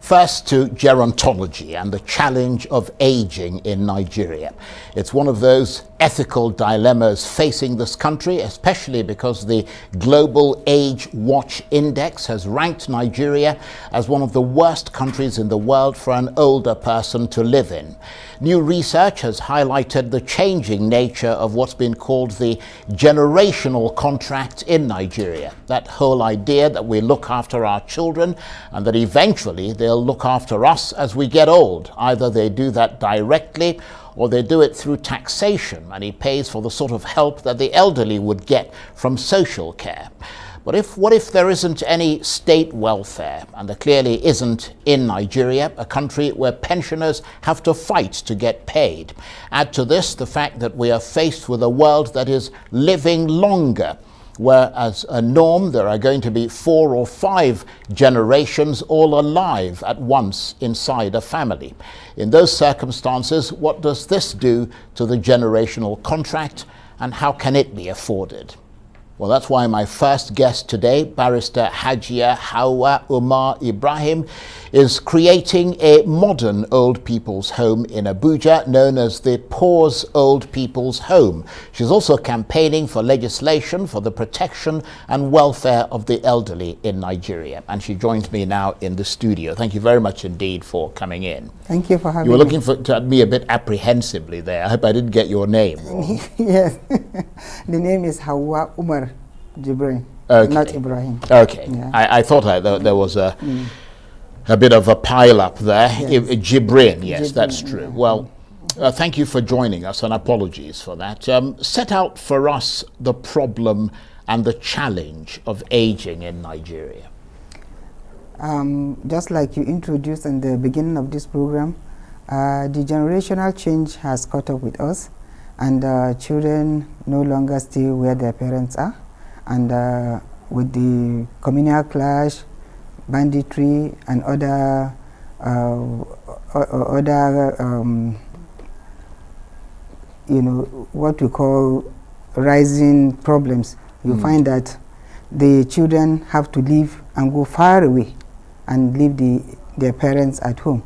First to gerontology and the challenge of aging in Nigeria. It's one of those ethical dilemmas facing this country, especially because the Global Age Watch Index has ranked Nigeria as one of the worst countries in the world for an older person to live in. New research has highlighted the changing nature of what's been called the generational contract in Nigeria. That whole idea that we look after our children and that eventually they'll look after us as we get old. Either they do that directly or they do it through taxation, and he pays for the sort of help that the elderly would get from social care. But what if there isn't any state welfare? And there clearly isn't in Nigeria, a country where pensioners have to fight to get paid. Add to this the fact that we are faced with a world that is living longer, where as a norm there are going to be 4 or 5 generations all alive at once inside a family. In those circumstances, what does this do to the generational contract, and how can it be afforded? Well, that's why my first guest today, Barrister Hauwa Umar Jibrin, is creating a modern old people's home in Abuja known as the Poor's Old People's Home. She's also campaigning for legislation for the protection and welfare of the elderly in Nigeria. And she joins me now in the studio. Thank you very much indeed for coming in. Thank you for having me. You were looking at me a bit apprehensively there. I hope I didn't get your name wrong. Yes. The name is Hauwa Umar Jibrin, okay. Not Ibrahim. Okay. Yeah. I thought there was a bit of a pile up there. Yes. Jibrin, yes, Jibrin, that's true. Well, thank you for joining us, and apologies for that. Set out for us the problem and the challenge of aging in Nigeria. Just like you introduced in the beginning of this program, the generational change has caught up with us, and children no longer stay where their parents are. And with the communal clash, banditry, and other what we call rising problems, you find that the children have to leave and go far away and leave their parents at home.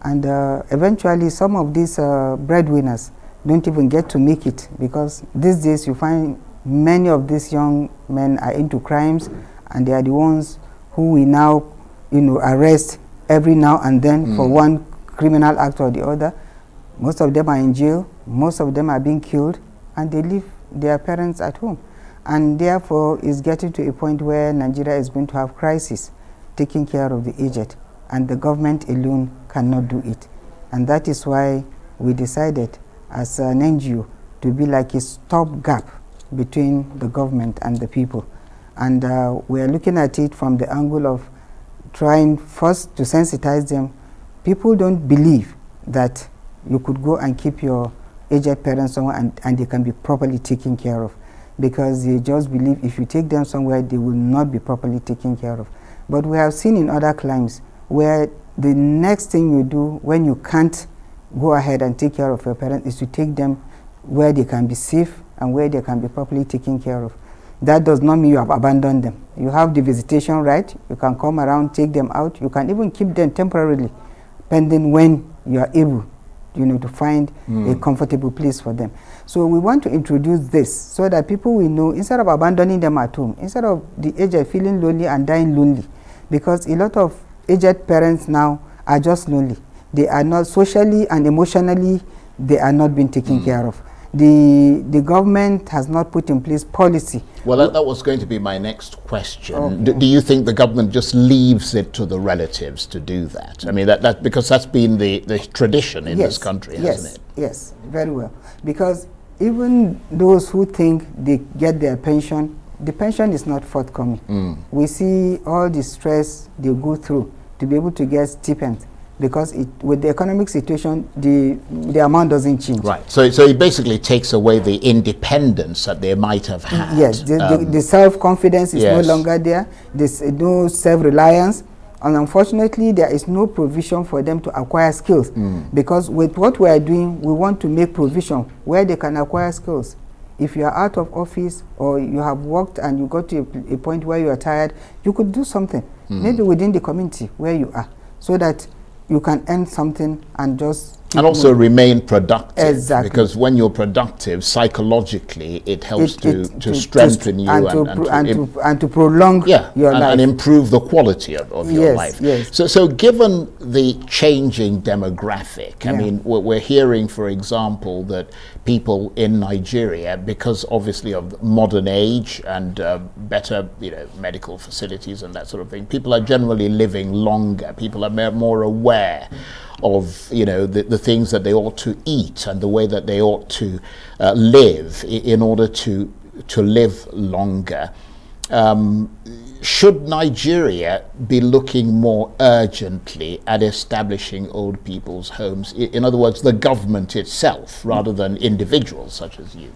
And eventually some of these breadwinners don't even get to make it, because these days you find many of these young men are into crimes, and they are the ones who we now arrest every now and then for one criminal act or the other. Most of them are in jail, most of them are being killed, and they leave their parents at home. And therefore it's getting to a point where Nigeria is going to have crisis taking care of the aged, and the government alone cannot do it. And that is why we decided as an NGO to be like a stopgap between the government and the people. And we are looking at it from the angle of trying first to sensitize them. People don't believe that you could go and keep your aged parents somewhere and they can be properly taken care of, because they just believe if you take them somewhere they will not be properly taken care of. But we have seen in other climes where the next thing you do when you can't go ahead and take care of your parents is to take them where they can be safe and where they can be properly taken care of. That does not mean you have abandoned them. You have the visitation right. You can come around, take them out. You can even keep them temporarily, pending when you are able, to find a comfortable place for them. So we want to introduce this so that people will know, instead of abandoning them at home, instead of the aged feeling lonely and dying lonely, because a lot of aged parents now are just lonely. They are not socially and emotionally, they are not being taken care of. The government has not put in place policy. Well, that was going to be my next question. Okay. Do you think the government just leaves it to the relatives to do that? I mean, because that's been the tradition in this country, hasn't it? Yes, very well. Because even those who think they get their pension, the pension is not forthcoming. We see all the stress they go through to be able to get stipends, because with the economic situation, the amount doesn't change. Right. So it basically takes away the independence that they might have had. Yes. The self-confidence is no longer there. There's no self-reliance. And unfortunately, there is no provision for them to acquire skills. Because with what we are doing, we want to make provision where they can acquire skills. If you are out of office or you have worked and you got to a point where you are tired, you could do something, maybe within the community where you are. so that you can earn something and just and also remain productive. Exactly. Because when you're productive, psychologically, it helps to strengthen you and to prolong your life. And improve the quality of your life. Yes. So given the changing demographic, I mean, we're hearing, for example, that people in Nigeria, because obviously of modern age and better, medical facilities and that sort of thing, people are generally living longer. People are more aware of the things that they ought to eat and the way that they ought to live in order to live longer. Should Nigeria be looking more urgently at establishing old people's homes? In other words, the government itself, rather than individuals such as you?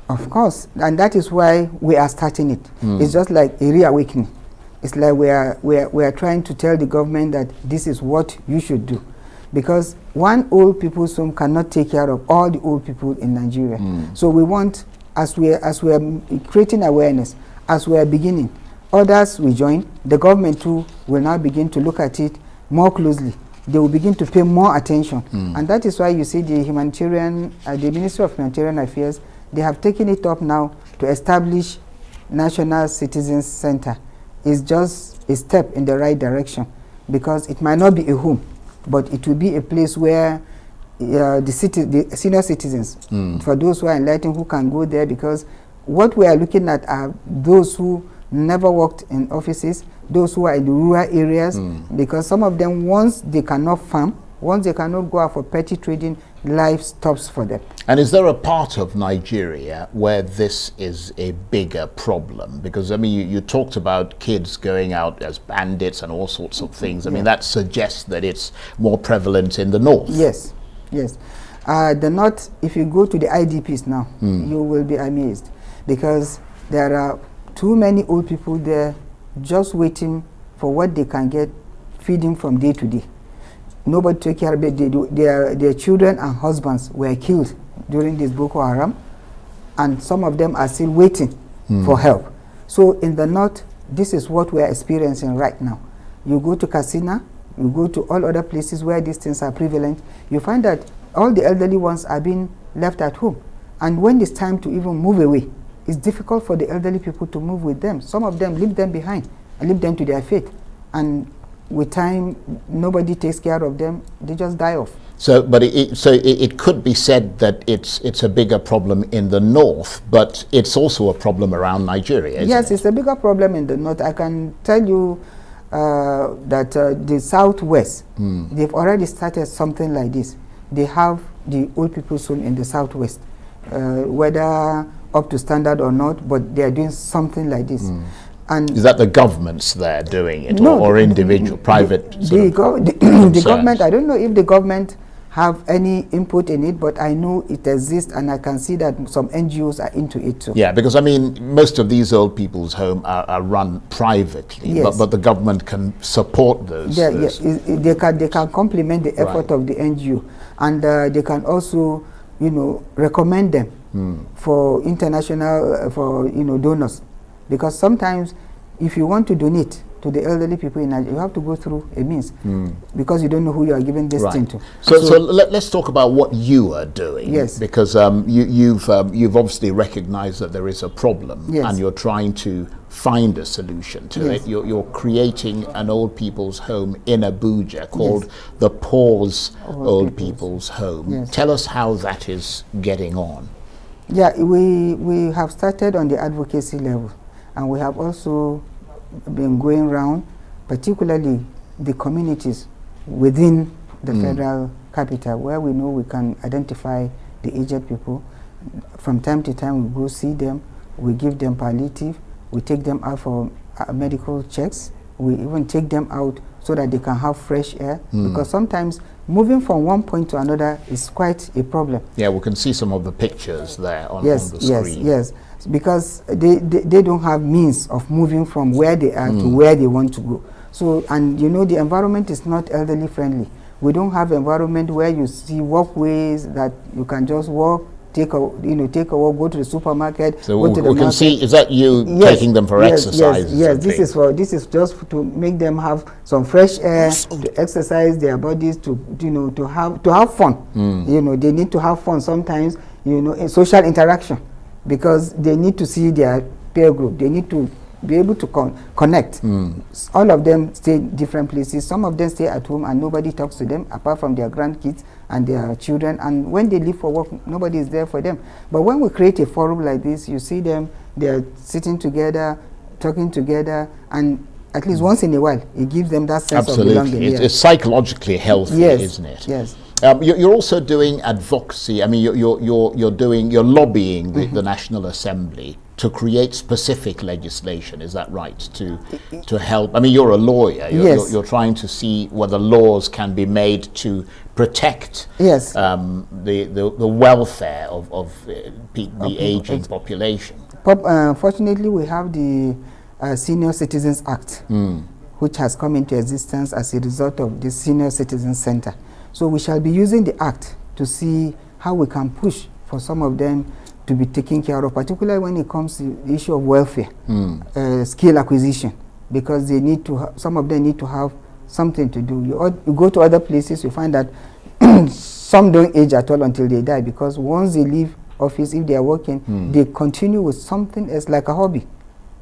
Of course, and that is why we are starting it. It's just like a reawakening. It's like we are trying to tell the government that this is what you should do. Because one old people's home cannot take care of all the old people in Nigeria. So we want, as we are creating awareness, as we are beginning, others will join. The government too will now begin to look at it more closely. They will begin to pay more attention. And that is why you see the the Ministry of Humanitarian Affairs, they have taken it up now to establish National Citizens Center. It's just a step in the right direction, because it might not be a home, but it will be a place where the senior citizens, for those who are enlightened, who can go there, because what we are looking at are those who never worked in offices, those who are in the rural areas, because some of them, once they cannot farm, once they cannot go out for petty trading, life stops for them. And is there a part of Nigeria where this is a bigger problem? Because, I mean, you talked about kids going out as bandits and all sorts of things. I mean, that suggests that it's more prevalent in the north. Yes. The north, if you go to the IDPs now, you will be amazed, because there are too many old people there just waiting for what they can get, feeding from day to day. Nobody took care of it. Their children and husbands were killed during this Boko Haram, and some of them are still waiting for help. So in the north, this is what we are experiencing right now. You go to Katsina, you go to all other places where these things are prevalent, you find that all the elderly ones are being left at home. And when it's time to even move away, it's difficult for the elderly people to move with them. Some of them leave them behind and leave them to their fate. And with time, nobody takes care of them. They just die off. So, but it could be said that it's a bigger problem in the north, but it's also a problem around Nigeria, isn't Yes, it? it's a bigger problem in the north. I can tell you that the southwest, they've already started something like this. They have the old people's home in the southwest, whether up to standard or not, but they are doing something like this. And is that the governments there doing it, no, or individual, private? The government, I don't know if the government have any input in it, but I know it exists, and I can see that some NGOs are into it too. Yeah, because I mean, most of these old people's homes are run privately, Yes. but the government can support those. They can complement the effort of the NGO, and they can also, recommend them for international, donors, because sometimes if you want to donate to the elderly people in Nigeria, you have to go through a means, because you don't know who you are giving this thing to. So let's talk about what you are doing. Yes. Because you've obviously recognized that there is a problem, Yes. and you're trying to find a solution to Yes. it. You're creating an old people's home in Abuja called the Pause Old People's Home. Yes. Tell us how that is getting on. Yeah, we have started on the advocacy level, and we have also been going around, particularly the communities within the federal capital, where we know we can identify the aged people. From time to time, we go see them, we give them palliative, we take them out for medical checks, we even take them out so that they can have fresh air, because sometimes moving from one point to another is quite a problem. Yeah, we can see some of the pictures there on the screen. Yes, because they don't have means of moving from where they are to where they want to go. So, and the environment is not elderly friendly. We don't have environment where you see walkways that you can just walk take a walk, go to the supermarket, so go to the we market. can see, is that you taking them for exercise? Yes, this is just to make them have some fresh air, to exercise their bodies, to have fun. They need to have fun sometimes, in social interaction, because they need to see their peer group. They need to be able to connect. All of them stay in different places. Some of them stay at home and nobody talks to them apart from their grandkids and their children. And when they leave for work, nobody is there for them. But when we create a forum like this, you see them, they're sitting together, talking together, and at least once in a while, it gives them that sense of belonging. It's psychologically healthy, isn't it? Yes. You're also doing advocacy. I mean, you're lobbying the National Assembly to create specific legislation. Is that right? To help. I mean, you're a lawyer. You're trying to see whether laws can be made to protect the welfare of the aging population. Fortunately, we have the Senior Citizens Act, which has come into existence as a result of the Senior Citizens Center. So we shall be using the act to see how we can push for some of them to be taken care of, particularly when it comes to the issue of welfare, skill acquisition, because they need to some of them need to have something to do. You go to other places, you find that some don't age at all until they die, because once they leave office, if they are working, they continue with something else like a hobby.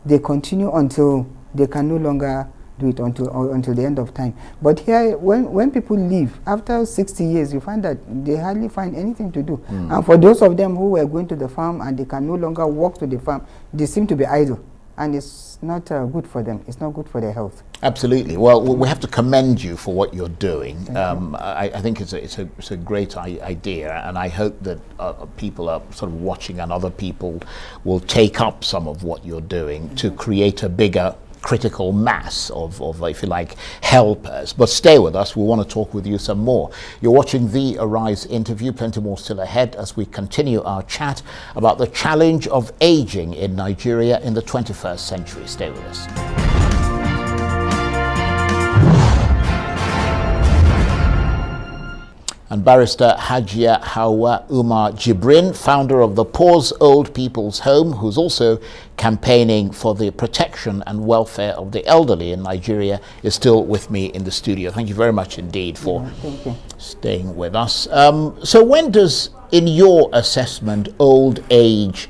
They continue until they can no longer do it until the end of time. But here, when people leave, after 60 years, you find that they hardly find anything to do. And for those of them who were going to the farm and they can no longer walk to the farm, they seem to be idle. And it's not good for them. It's not good for their health. Absolutely. Well, we have to commend you for what you're doing. I think it's a great idea, and I hope that people are sort of watching and other people will take up some of what you're doing to create a bigger critical mass of, if you like, helpers. But stay with us, we want to talk with you some more. You're watching the Arise interview, plenty more still ahead as we continue our chat about the challenge of aging in Nigeria in the 21st century. Stay with us. And Barrister Hajia Hauwa Umar Jibrin, founder of the Pause Old People's Home, who's also campaigning for the protection and welfare of the elderly in Nigeria, is still with me in the studio. Thank you very much indeed for staying with us. So when does, in your assessment, old age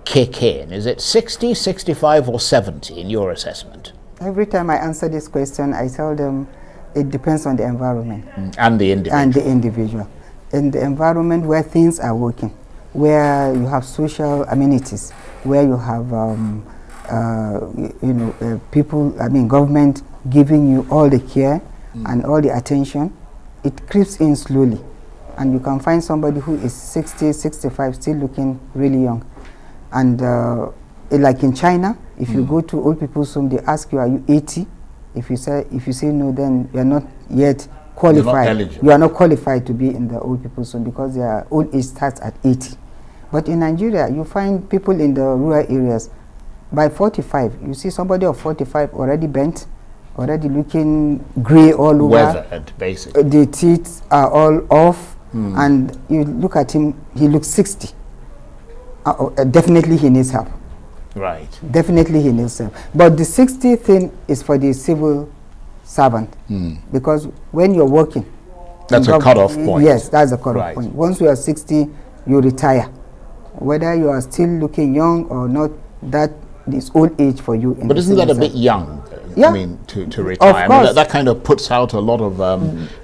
kick in? Is it 60, 65 or 70 in your assessment? Every time I answer this question, I tell them it depends on the environment. And the individual. In the environment where things are working, where you have social amenities, where you have people, government giving you all the care and all the attention, it creeps in slowly. And you can find somebody who is 60, 65, still looking really young. And like in China, if you go to old people's home, they ask you, are you 80? If you say no, then you are not yet qualified. You are not qualified to be in the old people's home because their old age starts at 80. But in Nigeria, you find people in the rural areas by 45. You see somebody of 45 already bent, already looking grey all over. Weathered, basically. The teeth are all off, and you look at him, he looks 60. Definitely he needs help. Right. Definitely he needs help. But the 60 thing is for the civil servant. Because when you're working, that's a cutoff point. Yes, that's a cutoff point. Once you are 60, you retire. Whether you are still looking young or not, that is old age for you. But isn't that a bit young? Yeah. I mean, to retire. I mean, that kind of puts out a lot of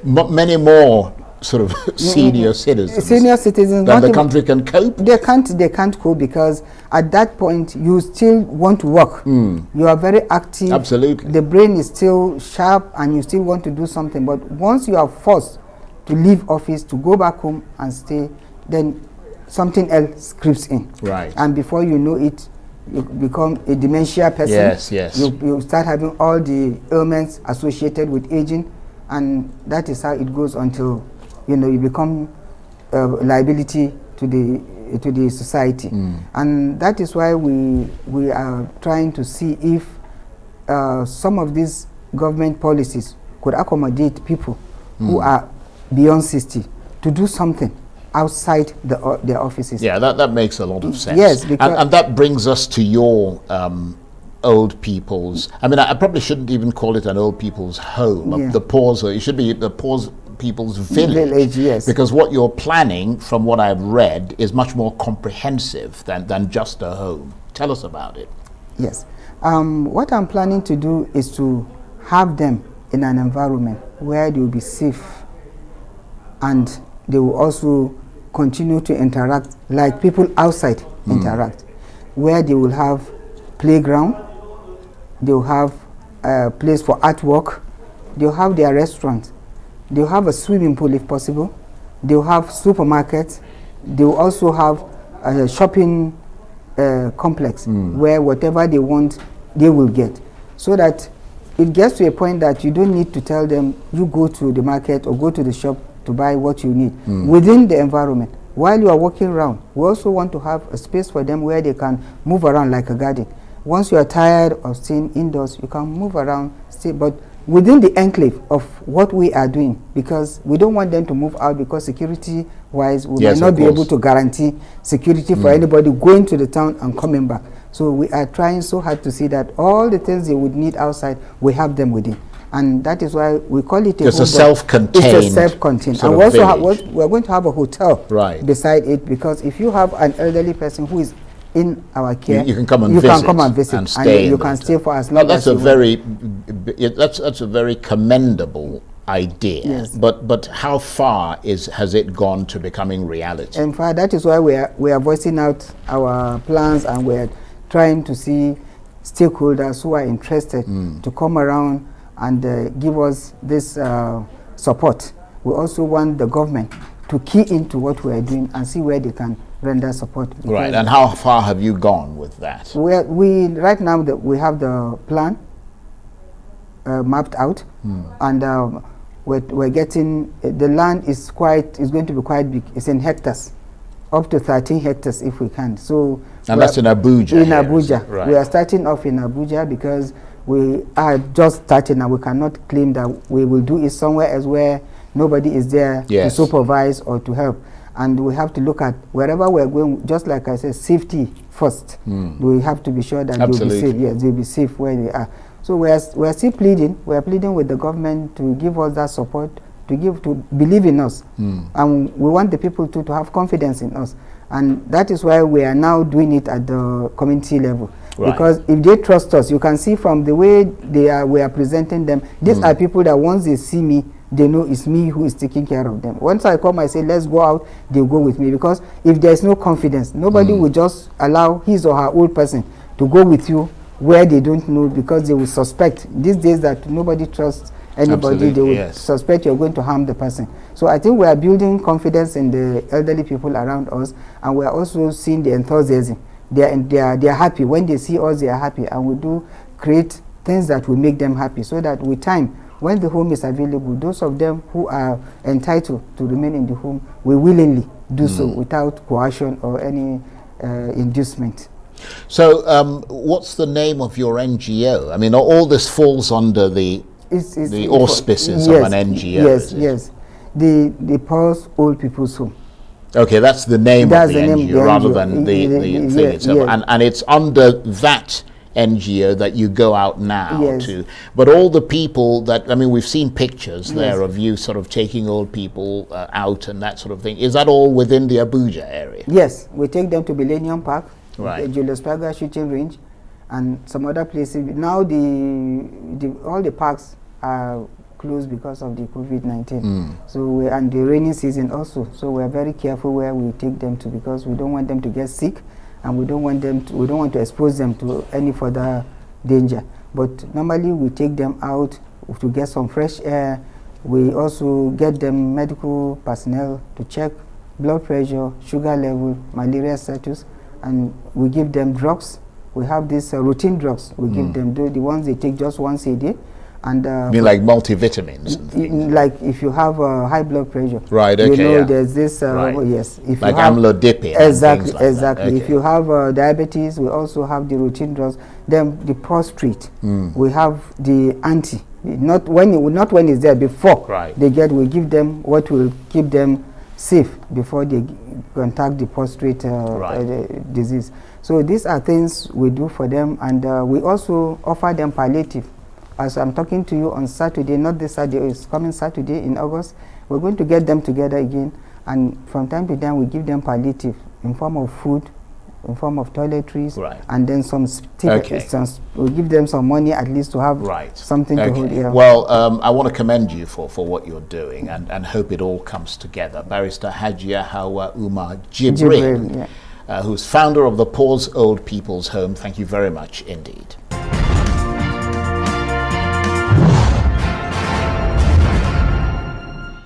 many more sort of senior citizens. Senior citizens. That the country can cope. They can't cope because at that point you still want to work. You are very active. Absolutely. The brain is still sharp and you still want to do something. But once you are forced to leave office, to go back home and stay, then something else creeps in. Right. And before you know it, you become a dementia person. Yes, yes. You start having all the ailments associated with aging, and that is how it goes until you become a liability to the society. And that is why we are trying to see if some of these government policies could accommodate people who are beyond 60 to do something outside their offices. Yeah, that makes a lot of sense. Yes, because and that brings us to your old people's. I mean, I probably shouldn't even call it an old people's home. Yeah. The poor's, it should be the poor's people's village. Yes. Because what you're planning, from what I've read, is much more comprehensive than just a home. Tell us about it. Yes. What I'm planning to do is to have them in an environment where they will be safe, and they will also continue to interact like people outside interact, where they will have playground, they will have a place for artwork, they will have their restaurant, they will have a swimming pool if possible, they will have supermarkets, they will also have a shopping complex where whatever they want they will get, so that it gets to a point that you don't need to tell them you go to the market or go to the shop to buy what you need within the environment. While you are walking around, we also want to have a space for them where they can move around like a garden. Once you are tired of staying indoors, you can move around, stay, but within the enclave of what we are doing, because we don't want them to move out, because security wise we might not be able to guarantee security for anybody going to the town and coming back. So we are trying so hard to see that all the things they would need outside, we have them within. And that is why we call it a self-contained. It's a self-contained. And we also we're going to have a hotel beside it, because if you have an elderly person who is in our care, you can come and visit and stay. You can stay for as long as you want. That's a very commendable idea. Yes. But how far has it gone to becoming reality? In fact, that is why we are voicing out our plans, and we're trying to see stakeholders who are interested to come around and give us this support. We also want the government to key into what we are doing and see where they can render support. Right, and how far have you gone with that? Right now we have the plan mapped out, and we're getting, the land is going to be quite big. It's in hectares, up to 13 hectares if we can. So, and that's in Abuja. In Abuja, right. We are starting off in Abuja because we are just starting, and we cannot claim that we will do it somewhere else where nobody is there to supervise or to help. And we have to look at wherever we're going, just like I said, safety first. We have to be sure that they'll be safe. Yes, they'll be safe where they are. So we're still pleading. We're pleading with the government to give us that support, to believe in us. And we want the people to have confidence in us. And that is why we are now doing it at the community level. Right. Because if they trust us, you can see from the way we are presenting them, these are people that once they see me, they know it's me who is taking care of them. Once I come, I say, let's go out, they'll go with me. Because if there's no confidence, nobody will just allow his or her old person to go with you where they don't know, because they will suspect. These days that nobody trusts anybody, they will suspect you're going to harm the person. So I think we are building confidence in the elderly people around us, and we are also seeing the enthusiasm. They are happy. When they see us, they are happy, and we do create things that will make them happy, so that with time, when the home is available, those of them who are entitled to remain in the home will willingly do so without coercion or any inducement. So what's the name of your NGO? I mean, all this falls under the auspices of an NGO. Yes. The Poor's Old People's Home. Okay, that's the name of the NGO rather than the thing itself. And it's under that NGO that you go out now to. But all the people that, I mean, we've seen pictures there of you sort of taking old people out and that sort of thing. Is that all within the Abuja area? Yes, we take them to Millennium Park, the Julius Berger shooting range, and some other places. Now all the parks are closed because of the COVID-19. So and the rainy season also. So we are very careful where we take them to, because we don't want them to get sick, and we don't want to expose them to any further danger. But normally we take them out to get some fresh air. We also get them medical personnel to check blood pressure, sugar level, malaria status, and we give them drugs. We have these routine drugs. We give them the ones they take just once a day. And you mean like multivitamins and things? Like if you have high blood pressure, right? Okay, you know, there's this. Yes, if like you have amlodipine. Exactly, like exactly. Okay. If you have diabetes, we also have the routine drugs. Then the prostrate, we have the not when it's there, before they get. We give them what will keep them safe before they contact the prostrate disease. So these are things we do for them, and we also offer them palliative. As I'm talking to you on Saturday, not this Saturday, it's coming Saturday in August, we're going to get them together again, and from time to time we give them palliative in form of food, in form of toiletries, and then some we give them some money at least to have something to hold. Yeah. Well, I want to commend you for what you're doing, and hope it all comes together. Barrister Hajia Hauwa Umar Jibrin, who's founder of the Pause Old People's Home. Thank you very much indeed.